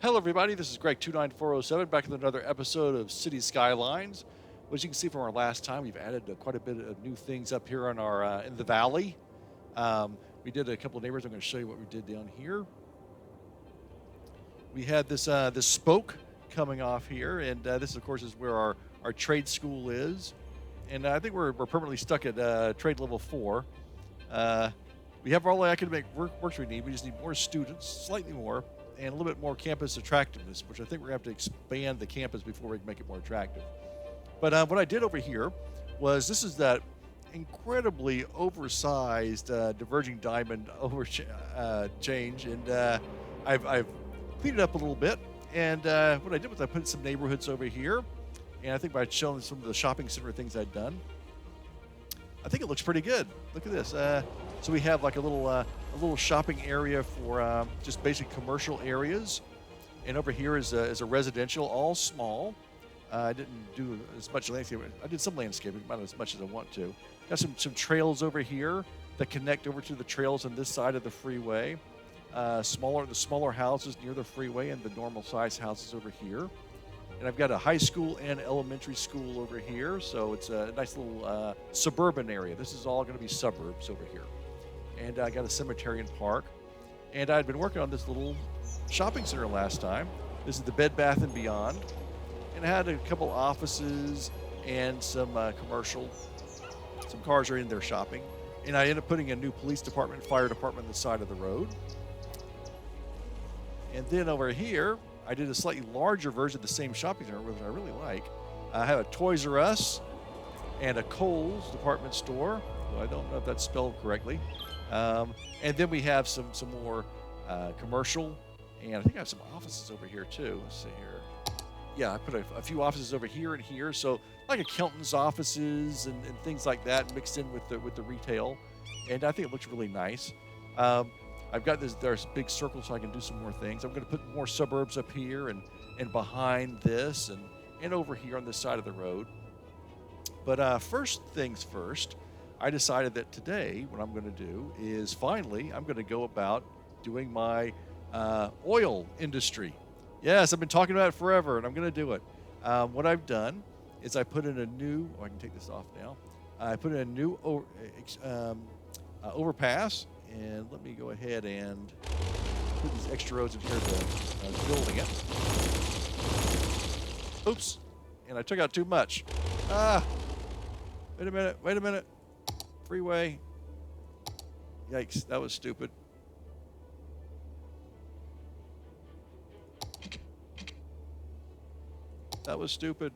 Hello, everybody. This is Greg29407 back with another episode of City Skylines. As you can see from our last time, we've added quite a bit of new things up here on our in the valley. We did a couple of neighbors. I'm going to show you what we did down here. We had this spoke coming off here, and this, of course, is where our trade school is. And I think we're permanently stuck at trade level 4. We have all the academic works we need. We just need more students, slightly more, and a little bit more campus attractiveness, which I think we're going to have to expand the campus before we can make it more attractive. But what I did over here was this is that incredibly oversized diverging diamond change, and I've cleaned it up a little bit. And what I did was I put some neighborhoods over here, and I think by showing some of the shopping center things I'd done, I think it looks pretty good. Look at this. So we have like a little shopping area for just basic commercial areas, and over here is a residential, all small. I didn't do as much landscaping. I did some landscaping, not as much as I want to. Got some trails over here that connect over to the trails on this side of the freeway. The smaller houses near the freeway, and the normal size houses over here. And I've got a high school and elementary school over here, so it's a nice little suburban area. This is all going to be suburbs over here. And I got a cemetery and park. And I'd been working on this little shopping center last time. This is the Bed Bath & Beyond. And I had a couple offices and some commercial. Some cars are in there shopping. And I ended up putting a new police department, fire department on the side of the road. And then over here, I did a slightly larger version of the same shopping center, which I really like. I have a Toys R Us and a Kohl's department store. I don't know if that's spelled correctly. And then we have some more commercial, and I think I have some offices over here too. Let's see here. Yeah, I put a few offices over here and here, so like accountants' offices and things like that mixed in with the retail, and I think it looks really nice. I've got there's big circles so I can do some more things. I'm going to put more suburbs up here and behind this and over here on this side of the road. But first things first, I decided that today what I'm going to do is finally I'm going to go about doing my oil industry. Yes, I've been talking about it forever, and I'm going to do it. What I've done is I put in a new, I can take this off now. I put in a new overpass. And let me go ahead and put these extra roads in here to building it. Oops. And I took out too much. Wait a minute. Freeway. Yikes, that was stupid. That was stupid.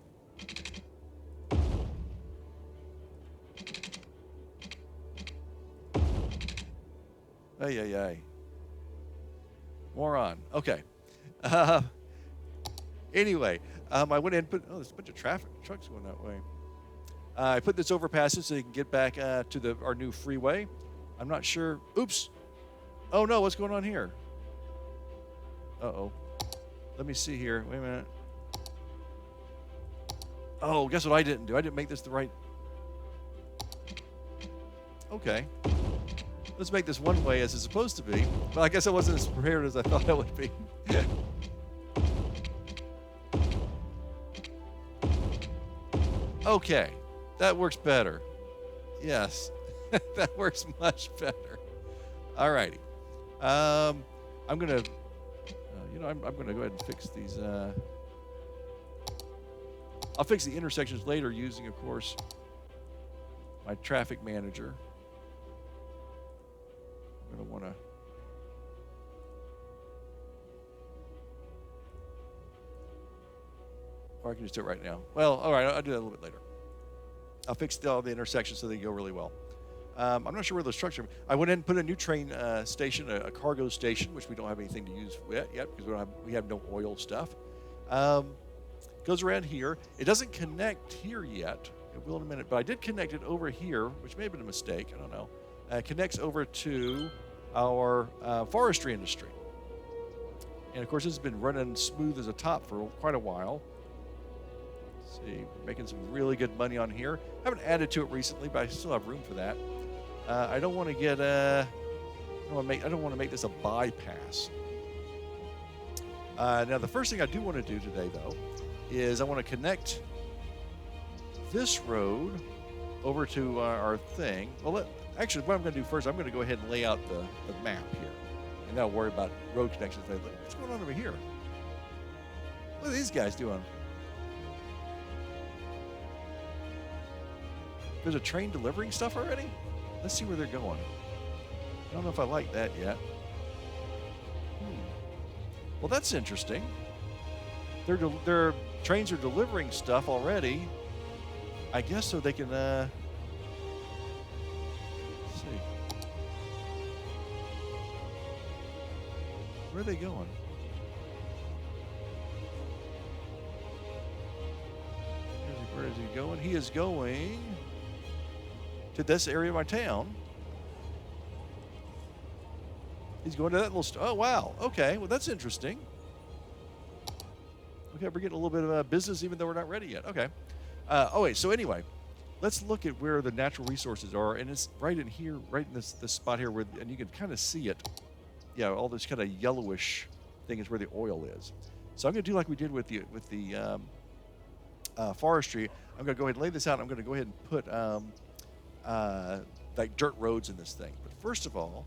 Ay. Moron. Okay. Anyway, I went in and put, there's a bunch of trucks going that way. I put this overpass so you can get back to our new freeway. I'm not sure. Oops. Oh, no, what's going on here? Uh-oh. Let me see here. Wait a minute. Oh, guess what I didn't do? I didn't make this the right... Okay. Let's make this one way as it's supposed to be. But I guess I wasn't as prepared as I thought I would be. Okay, that works better. Yes, that works much better. All righty. I'm gonna, I'm gonna go ahead and fix these. I'll fix the intersections later using, of course, my traffic manager. I'm going to want to... Or I can just do it right now. Well, all right, I'll do that a little bit later. I'll fix all the intersections so they go really well. I'm not sure where those trucks are. I went in and put a new train station, a cargo station, which we don't have anything to use yet because we have no oil stuff. Goes around here. It doesn't connect here yet. It will in a minute, but I did connect it over here, which may have been a mistake. I don't know. Connects over to our forestry industry. And of course, this has been running smooth as a top for quite a while. Let's see, we're making some really good money on here. I haven't added to it recently, but I still have room for that. I don't want to get I don't want to make this a bypass. Now, the first thing I do want to do today, though, is I want to connect this road over to our thing. Well, actually, what I'm going to do first, I'm going to go ahead and lay out the map here. And then I'll worry about road connections later. What's going on over here? What are these guys doing? There's a train delivering stuff already? Let's see where they're going. I don't know if I like that yet. Well, that's interesting. Their trains are delivering stuff already. I guess so they can, let's see. Where are they going? Where is he going? He is going to this area of my town. He's going to that little oh, wow. Okay, well, that's interesting. Okay, we're getting a little bit of business even though we're not ready yet. Okay. Oh, wait, so anyway, let's look at where the natural resources are. And it's right in here, right in this spot here, where, and you can kind of see it. Yeah, all this kind of yellowish thing is where the oil is. So I'm going to do like we did with the forestry. I'm going to go ahead and lay this out. I'm going to go ahead and put like dirt roads in this thing. But first of all,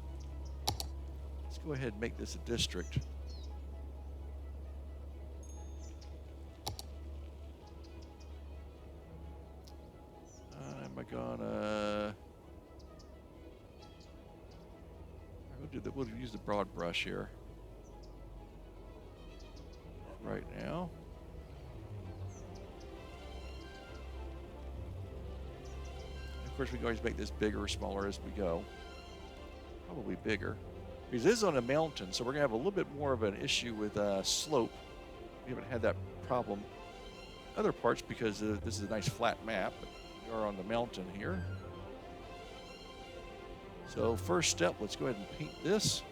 let's go ahead and make this a district. Am I gonna? We'll use the broad brush here right now. Of course, we can always make this bigger or smaller as we go. Probably bigger. Because it is on a mountain, so we're going to have a little bit more of an issue with slope. We haven't had that problem in other parts because this is a nice flat map. But we are on the mountain here. So first step, let's go ahead and paint this.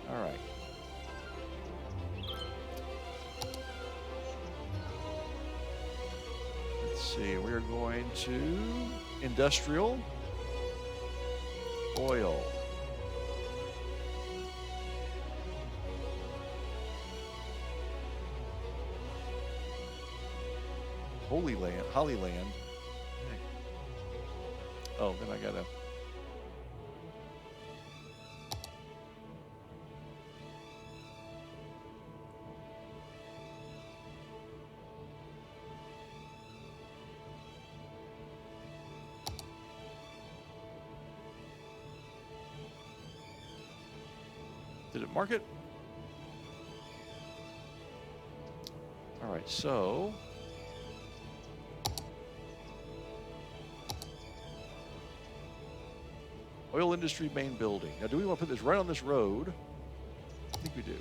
All right. Let's see, we're going to industrial. Oil. Holy Land, Holly Land. Oh, then I gotta. Did it mark it? All right, so oil industry main building. Now, do we want to put this right on this road? I think we do.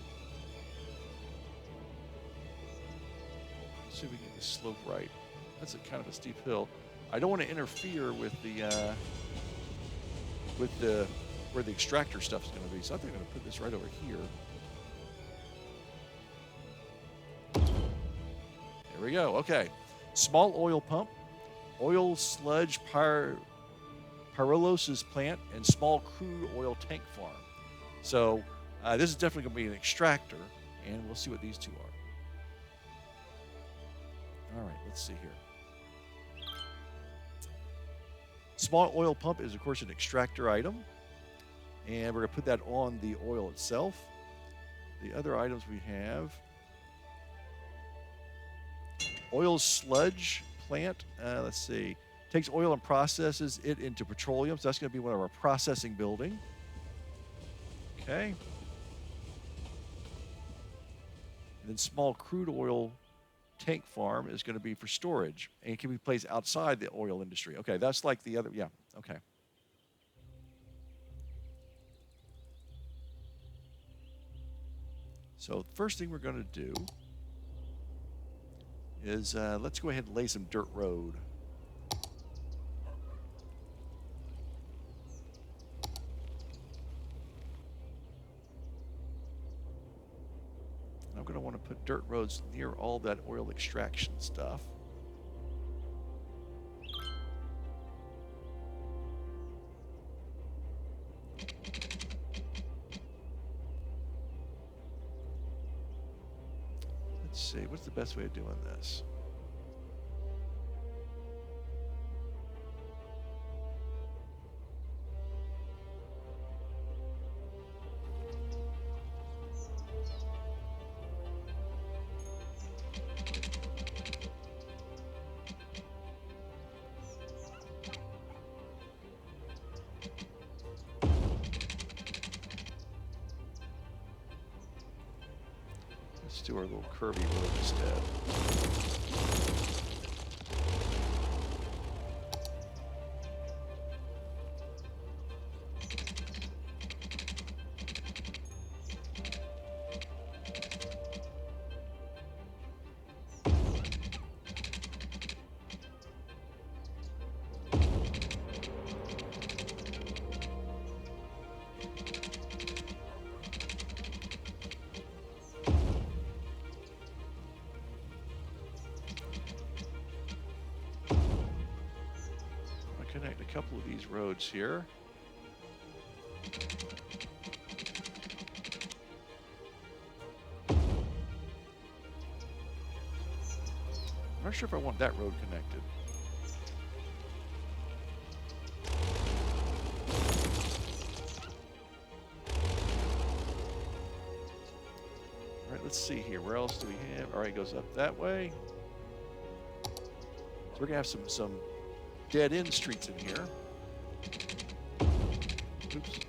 Let's see if we can get the slope right. That's a kind of a steep hill. I don't want to interfere with the where the extractor stuff is going to be. So I think I'm going to put this right over here. There we go. Okay. Small oil pump, oil sludge pyrolysis plant, and small crude oil tank farm. So this is definitely going to be an extractor, and we'll see what these two are. All right, let's see here. Small oil pump is, of course, an extractor item. And we're going to put that on the oil itself. The other items we have. Oil sludge plant. Let's see. Takes oil and processes it into petroleum. So that's going to be one of our processing building. Okay. And then small crude oil tank farm is going to be for storage. And it can be placed outside the oil industry. Okay, that's like the other. Yeah, okay. So the first thing we're going to do is let's go ahead and lay some dirt road. And I'm going to want to put dirt roads near all that oil extraction stuff. Let's see, what's the best way of doing this? Let's do our little curvy road instead. Connect a couple of these roads here. I'm not sure if I want that road connected. All right, let's see here. Where else do we have? All right, it goes up that way. So we're gonna have some dead end streets in here. Oops.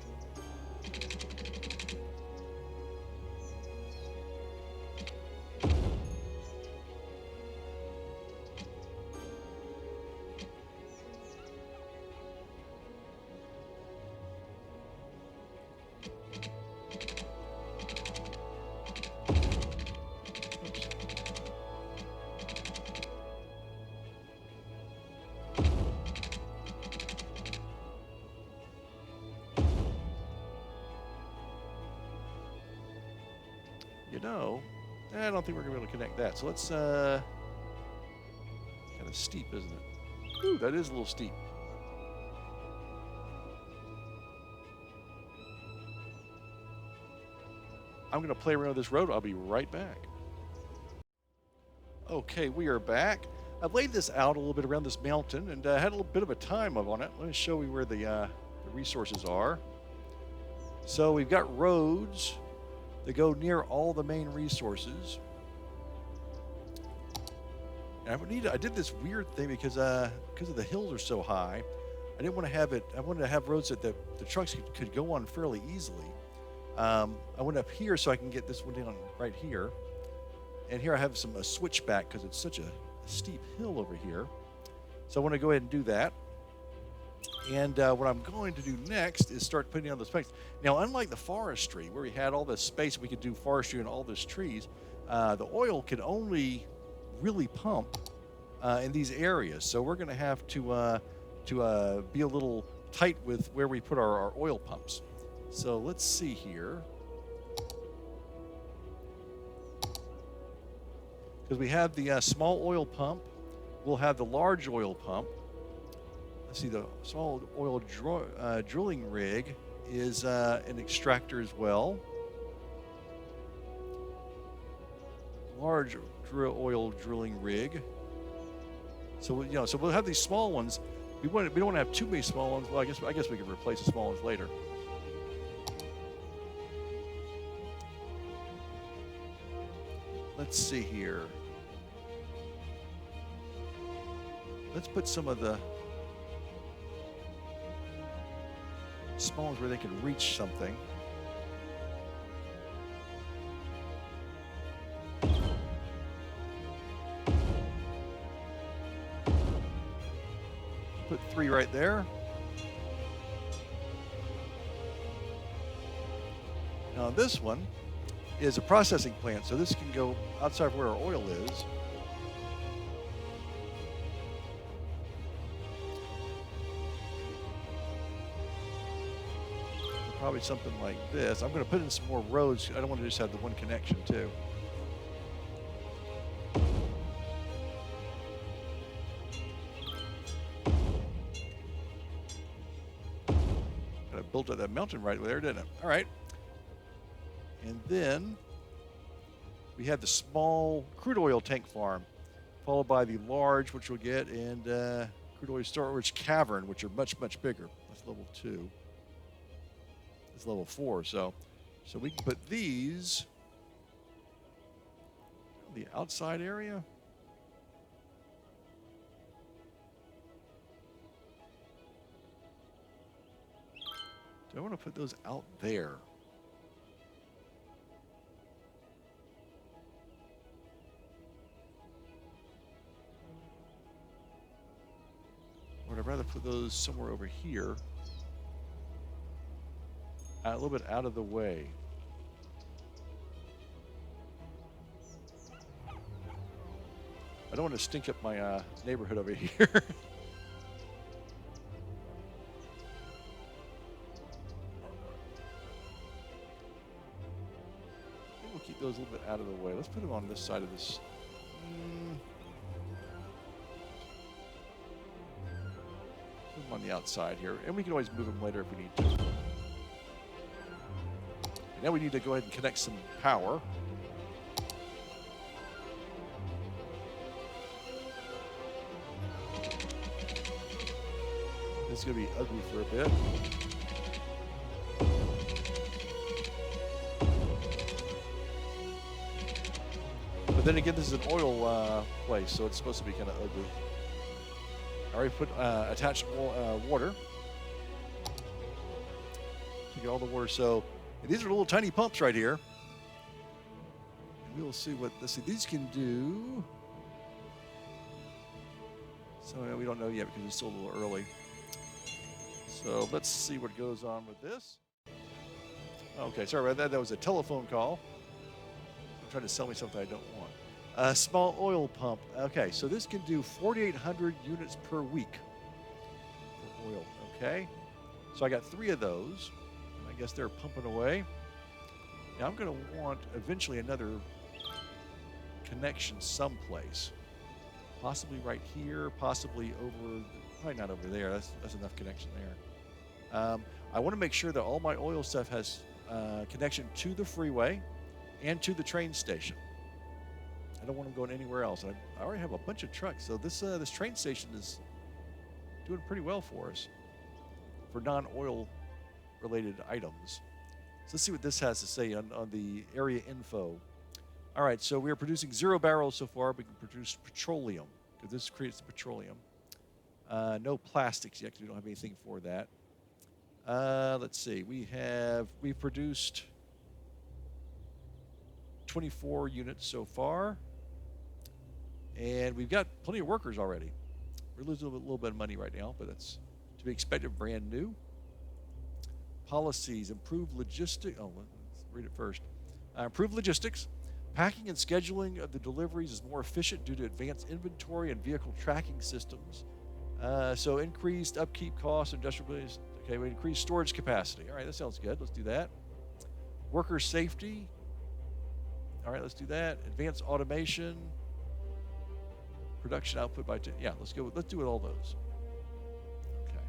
You know, I don't think we're going to be able to connect that. So let's, kind of steep, isn't it? Ooh, that is a little steep. I'm going to play around with this road. I'll be right back. Okay, we are back. I've laid this out a little bit around this mountain and had a little bit of a time on it. Let me show you where the resources are. So we've got roads that go near all the main resources. And I did this weird thing because the hills are so high. I didn't want to have it. I wanted to have roads that the trucks could go on fairly easily. I went up here so I can get this one down right here. And here I have a switchback because it's such a steep hill over here. So I want to go ahead and do that. And what I'm going to do next is start putting on the spikes. Now, unlike the forestry, where we had all this space, we could do forestry and all these trees, the oil can only really pump in these areas. So we're going to have to be a little tight with where we put our oil pumps. So let's see here. Because we have the small oil pump, we'll have the large oil pump. Let's see, the small oil drilling rig is an extractor as well. Large oil drilling rig. So so we'll have these small ones. We don't want to have too many small ones. Well, I guess we can replace the small ones later. Let's see here. Let's put some of the small ones where they can reach something. Put 3 right there. Now this one is a processing plant, so this can go outside of where our oil is. Probably something like this. I'm going to put in some more roads. I don't want to just have the one connection too. I built up that mountain right there, didn't it? All right. And then We have the small crude oil tank farm, followed by the large, which we'll get, and crude oil storage cavern, which are much, much bigger. That's level 2. It's level 4, so we can put these in the outside area. Do I want to put those out there? Or would I rather put those somewhere over here? A little bit out of the way. I don't want to stink up my neighborhood over here. I think we'll keep those a little bit out of the way. Let's put them on this side of this. Put them on the outside here. And we can always move them later if we need to. Now we need to go ahead and connect some power. This is going to be ugly for a bit. But then again, this is an oil place, so it's supposed to be kind of ugly. I already put attached water. To get all the water. So these are little tiny pumps right here. And we'll see what, let's see, these can do. So we don't know yet because it's still a little early. So let's see what goes on with this. Okay, sorry about that. That was a telephone call. I'm trying to sell me something I don't want. A small oil pump. Okay, so this can do 4,800 units per week for oil. Okay, so I got 3 of those. I guess they're pumping away. Now I'm going to want eventually another connection someplace. Possibly right here, possibly over, probably not over there. That's enough connection there. I want to make sure that all my oil stuff has connection to the freeway and to the train station. I don't want them going anywhere else. I already have a bunch of trucks, so this train station is doing pretty well for us for non-oil related items. So let's see what this has to say on the area info. All right, so we are producing 0 barrels so far. We can produce petroleum because this creates the petroleum. No plastics yet because we don't have anything for that. Let's see. We've produced 24 units so far, and we've got plenty of workers already. We're losing a little bit of money right now, but that's to be expected. Brand new. Policies, improve logistics. Oh, let's read it first. Improve logistics. Packing and scheduling of the deliveries is more efficient due to advanced inventory and vehicle tracking systems. So increased upkeep costs, industrial base. Okay, we increase storage capacity. All right, that sounds good. Let's do that. Worker safety. All right, let's do that. Advanced automation. Production output by 10. Yeah, let's go. Let's do it all those. Okay.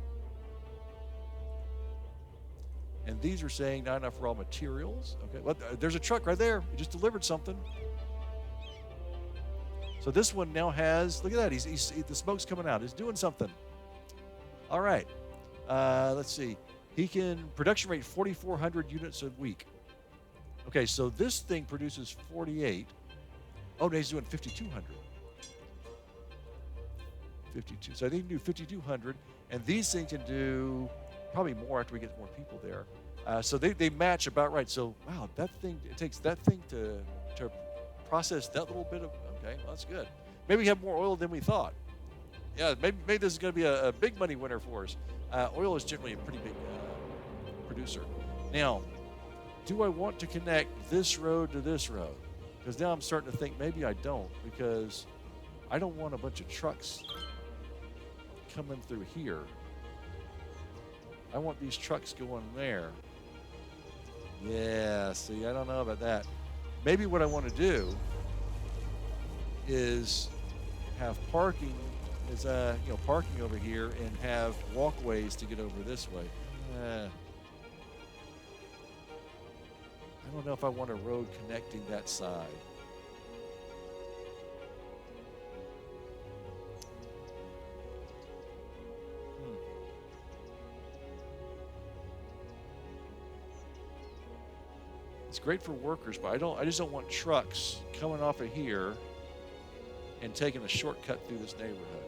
And these are saying not enough raw materials. Okay, well, there's a truck right there. It just delivered something. So this one now has, look at that. He's the smoke's coming out. He's doing something. All right. Let's see. He can production rate 4,400 units a week. Okay, so this thing produces 48. Oh, no, he's doing 5,200. 52. So I think he can do 5,200, and these things can do probably more after we get more people there. So they match about right. So wow, that thing, it takes that thing to process that little bit of. Okay, well, that's good. Maybe we have more oil than we thought. Yeah, maybe this is going to be a big money winner for us. Oil is generally a pretty big producer. Now, do I want to connect this road to this road? Because now I'm starting to think maybe I don't, because I don't want a bunch of trucks coming through here. I want these trucks going there. Yeah, see, I don't know about that. Maybe what I want to do is have parking parking over here and have walkways to get over this way. I don't know if I want a road connecting that side. It's great for workers, but I just don't want trucks coming off of here and taking a shortcut through this neighborhood.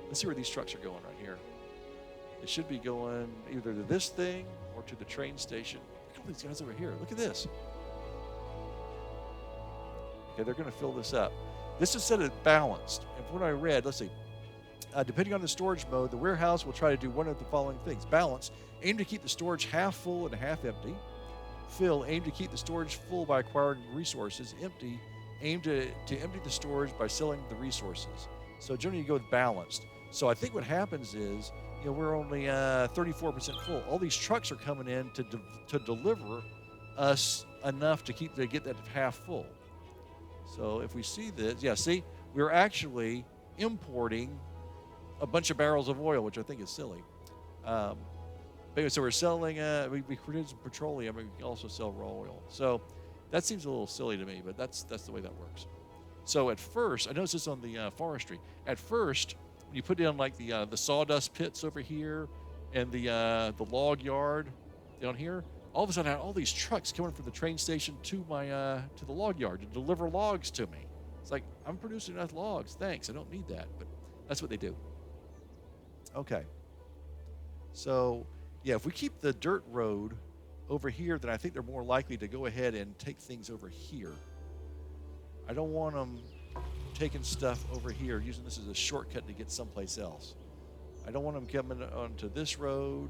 Let's see where these trucks are going right here. It should be going either to this thing or to the train station. Look at all these guys over here. Look at this. Okay, they're going to fill this up. This is set it balanced. And from what I read, let's see. Depending on the storage mode, the warehouse will try to do one of the following things. Balance, aim to keep the storage half full and half empty. Fill, aim to keep the storage full by acquiring resources. Empty, aim to empty the storage by selling the resources. So generally you go with balanced. So I think what happens is, we're only 34% full. All these trucks are coming in to deliver us enough to get that half full. So if we see this, yeah, see, we're actually importing a bunch of barrels of oil, which I think is silly. But anyway, so we're selling, we produce some petroleum, and we can also sell raw oil. So that seems a little silly to me, but that's the way that works. So at first, I noticed this on the forestry. At first, when you put down like the sawdust pits over here and the log yard down here, all of a sudden I had all these trucks coming from the train station to the log yard to deliver logs to me. It's like, I'm producing enough logs. Thanks. I don't need that, but that's what they do. Okay. So, yeah, if we keep the dirt road over here, then I think they're more likely to go ahead and take things over here. I don't want them taking stuff over here, using this as a shortcut to get someplace else. I don't want them coming onto this road.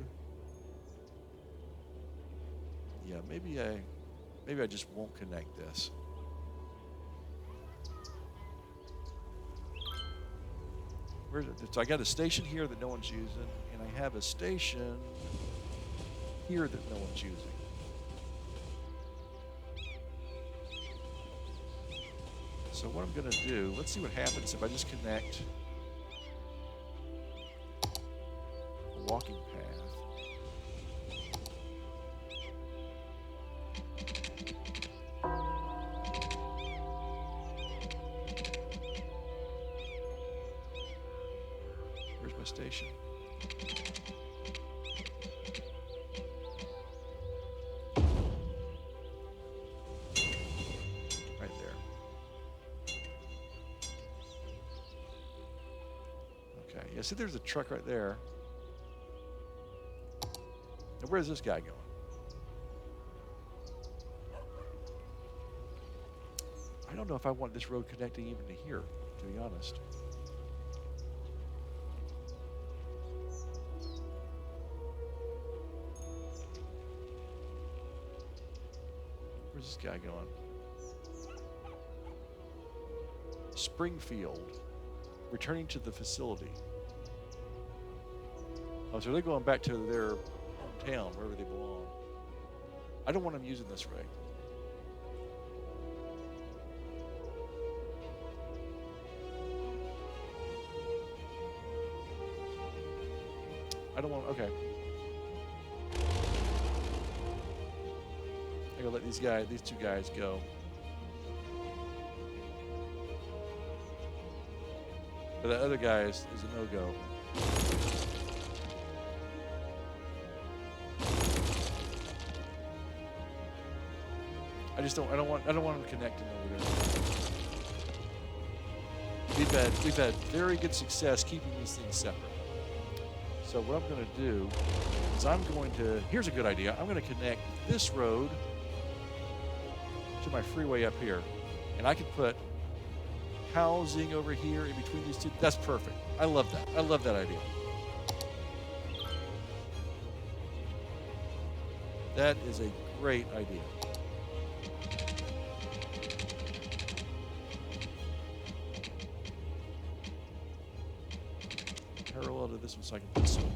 Yeah, maybe I just won't connect this. So I got a station here that no one's using, and I have a station here that no one's using. So what I'm going to do, let's see what happens if I just connect a walking path. Where's my station? Right there. Okay, yeah, see there's a truck right there. Now where's this guy going? I don't know if I want this road connecting even to here, to be honest. Where's this guy going? Springfield. Returning to the facility. Oh, so they're going back to their hometown, wherever they belong. I don't want them using this rig. I don't want, okay. I'm gonna let these two guys go. But that other guy is a no-go. I don't want them connecting over there. We've had very good success keeping these things separate. So what I'm going to do is here's a good idea. I'm going to connect this road to my freeway up here. And I can put housing over here in between these two. That's perfect. I love that. I love that idea. That is a great idea. Parallel to this one so I can put some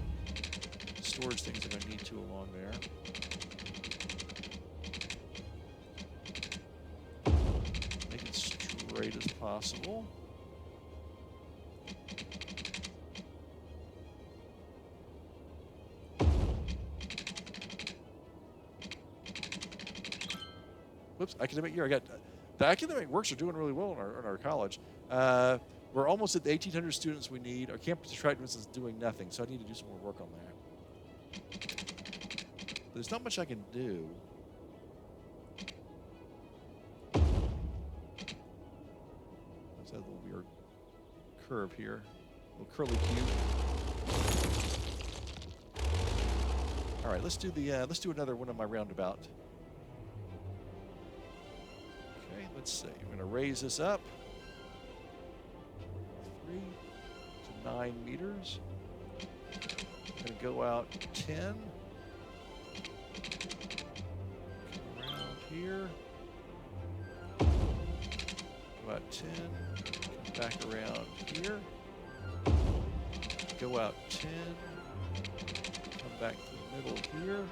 storage things if I need to along there. Make it straight as possible. Whoops, academic year. The academic works are doing really well in our college. We're almost at the 1,800 students we need. Our campus attractiveness is doing nothing, so I need to do some more work on that. But there's not much I can do. curve here. A little curly cube. All right, let's do another one on my roundabout. Okay, let's see. I'm going to raise this up 3 to 9 meters. I'm going to go out 10. Come around here. Go out 10. Come back around here. Go out 10. Come back to the middle here.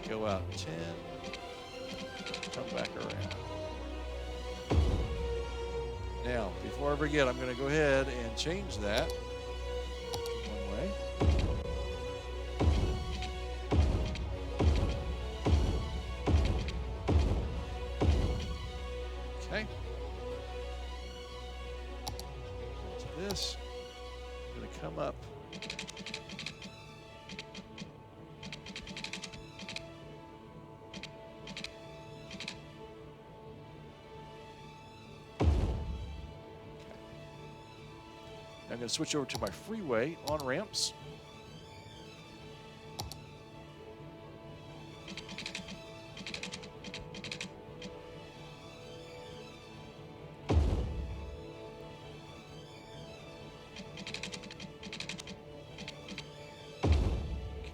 Go out 10. Come back around. Now, before I forget, I'm going to go ahead and change that one way. Okay. To this, I'm going to come up. I'm going to switch over to my freeway on-ramps.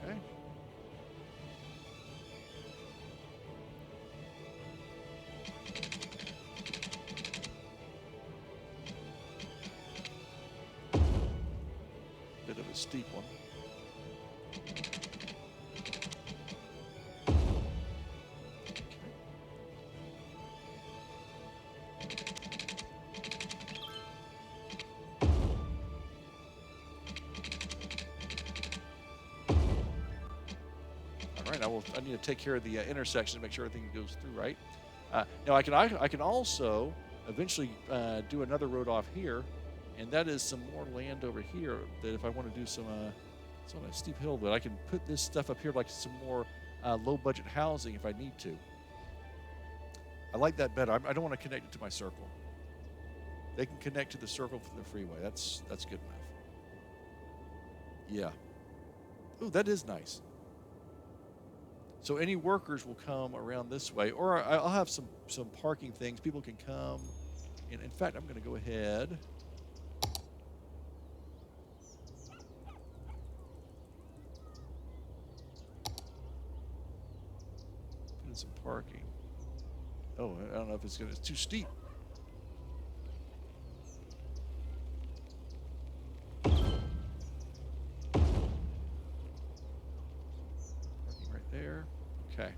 Okay. Bit of a steep one. All right, I need to take care of the intersection to make sure everything goes through right. Now I can also eventually do another road off here. And that is some more land over here that if I want to do some, it's on a steep hill, but I can put this stuff up here like some more low-budget housing if I need to. I like that better. I don't want to connect it to my circle. They can connect to the circle from the freeway. That's good enough. Yeah. Ooh, that is nice. So any workers will come around this way, or I'll have some parking things. People can come. And in fact, I'm going to go ahead. Some parking. Oh, I don't know if it's too steep. Parking right there. Okay.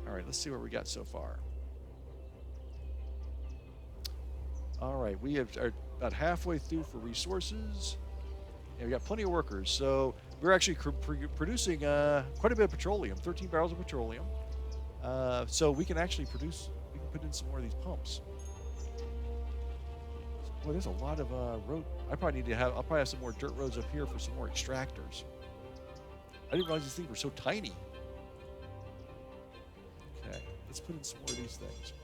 All right, let's see what we got so far. All right, we are about halfway through for resources, and we got plenty of workers. So we're actually producing quite a bit of petroleum, 13 barrels of petroleum. So we can actually we can put in some more of these pumps. Boy, there's a lot of road. I'll probably have some more dirt roads up here for some more extractors. I didn't realize these things were so tiny. Okay, let's put in some more of these things.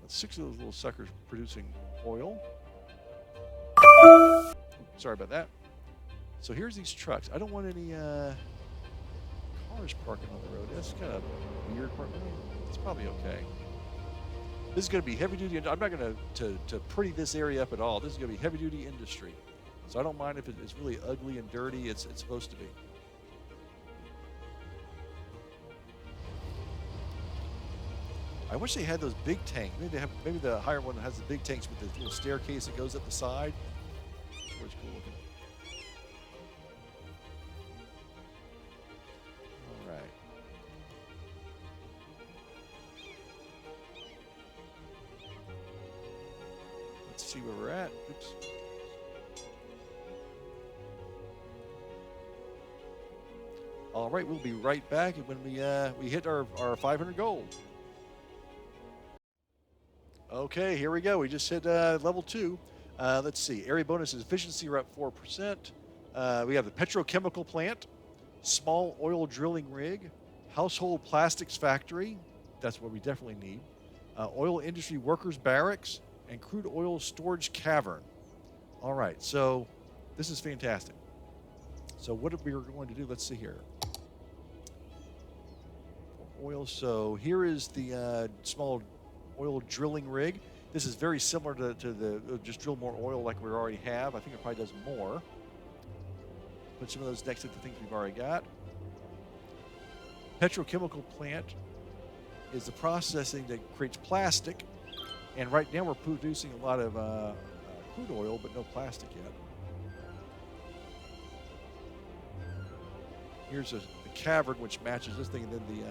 That's 6 of those little suckers producing oil. Sorry about that. So here's these trucks. I don't want any cars parking on the road. That's kind of weird. It's probably okay. This is going to be heavy duty. I'm not going to pretty this area up at all. This is going to be heavy duty industry. So I don't mind if it's really ugly and dirty. It's supposed to be. I wish they had those big tanks. Maybe the higher one has the big tanks with the little staircase that goes up the side. It's cool looking. All right. Let's see where we're at. Oops. All right, we'll be right back when we hit our 500 gold. Okay, here we go. We just hit level 2. Let's see. Area bonus efficiency, we're up 4%. We have the Petrochemical Plant, small oil drilling rig, household plastics factory. That's what we definitely need. Oil industry workers barracks, and crude oil storage cavern. All right, so this is fantastic. So what are we going to do? Let's see here. Oil. So here is the small oil drilling rig. This is very similar to the just drill more oil like we already have. I think it probably does more. Put some of those next to the things we've already got. Petrochemical plant is the processing that creates plastic. And right now we're producing a lot of crude oil, but no plastic yet. Here's the cavern, which matches this thing, and then the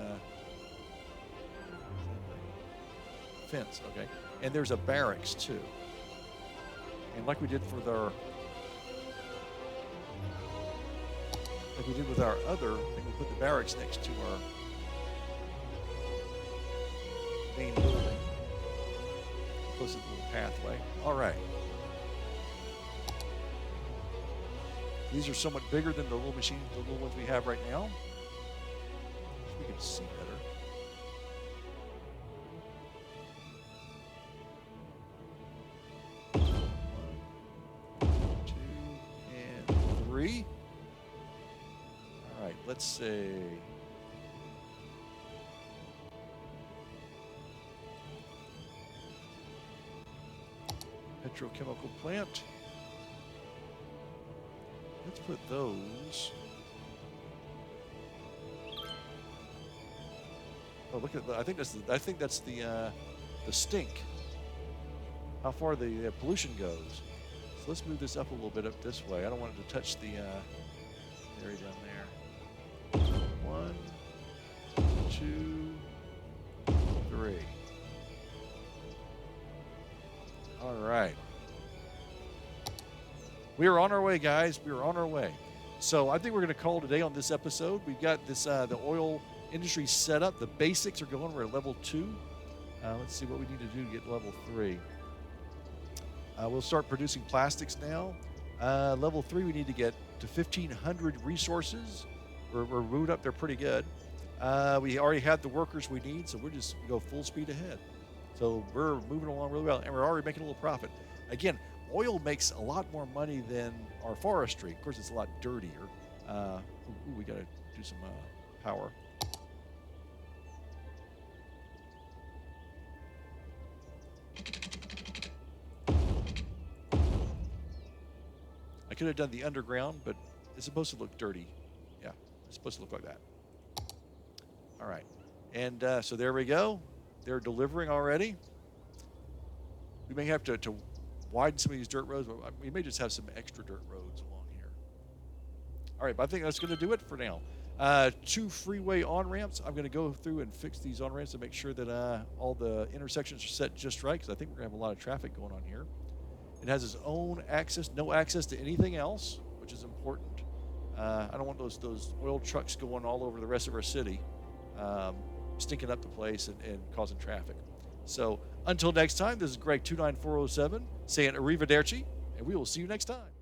fence, okay? And there's a barracks, too. And like we did for like we did with our other thing, we put the barracks next to our main building. Close to the little pathway. All right. These are somewhat bigger than the little machines, the little ones we have right now. We can see better. 1, 2, and 3. All right, let's see. Petrochemical plant. Let's put those. Oh, look at that! I think that's the stink. How far the pollution goes. So let's move this up a little bit up this way. I don't want it to touch the area down there. 1, 2, 3. All right. We are on our way, guys. We are on our way. So I think we're going to call today on this episode. We've got this the oil industry set up. The basics are going. We're at level 2. Let's see what we need to do to get level 3. We'll start producing plastics now. Level 3, we need to get to 1,500 resources. We're moved up there pretty good. We already have the workers we need, so we're just go full speed ahead. So we're moving along really well, and we're already making a little profit. Again, oil makes a lot more money than our forestry. Of course, it's a lot dirtier. We got to do some power. I could have done the underground, but it's supposed to look dirty. Yeah, it's supposed to look like that. All right. And so there we go. They're delivering already. We may have to widen some of these dirt roads, but we may just have some extra dirt roads along here. All right, but I think that's going to do it for now. 2 freeway on-ramps. I'm going to go through and fix these on-ramps to make sure that all the intersections are set just right, because I think we're going to have a lot of traffic going on here. It has its own access, no access to anything else, which is important. I don't want those oil trucks going all over the rest of our city, stinking up the place and causing traffic. So until next time, this is Greg 29407 saying arrivederci, and we will see you next time.